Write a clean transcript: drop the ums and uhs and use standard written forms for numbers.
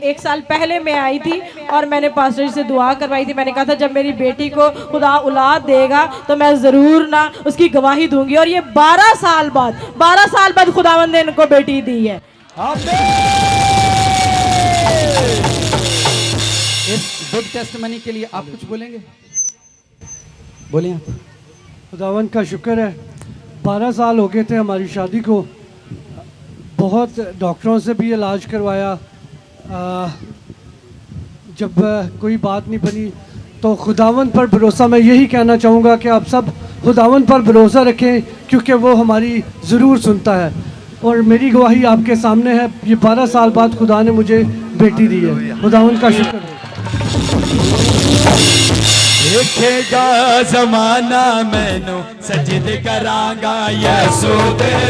1 साल पहले मैं आई थी और मैंने पास्टर जी से दुआ करवाई थी। मैंने कहा था जब मेरी बेटी को खुदा औलाद देगा तो मैं ज़रूर ना उसकी गवाही दूंगी। और ये 12 साल बाद खुदावंद ने इनको बेटी दी है। इस बिग टेस्टमनी के लिए आप कुछ बोलेंगे? बोलिए आप। खुदावंद का शुक्र है, 12 साल हो गए थे हमारी शादी को। बहुत डॉक्टरों से भी इलाज करवाया। जब कोई बात नहीं बनी तो खुदावंद पर भरोसा, मैं यही कहना चाहूँगा कि आप सब खुदावंद पर भरोसा रखें, क्योंकि वो हमारी ज़रूर सुनता है। और मेरी गवाही आपके सामने है, ये 12 साल बाद खुदा ने मुझे बेटी दी है। खुदावंद का शुक्र है। देखेगा जमाना मैनू सजद करांगा यसू दे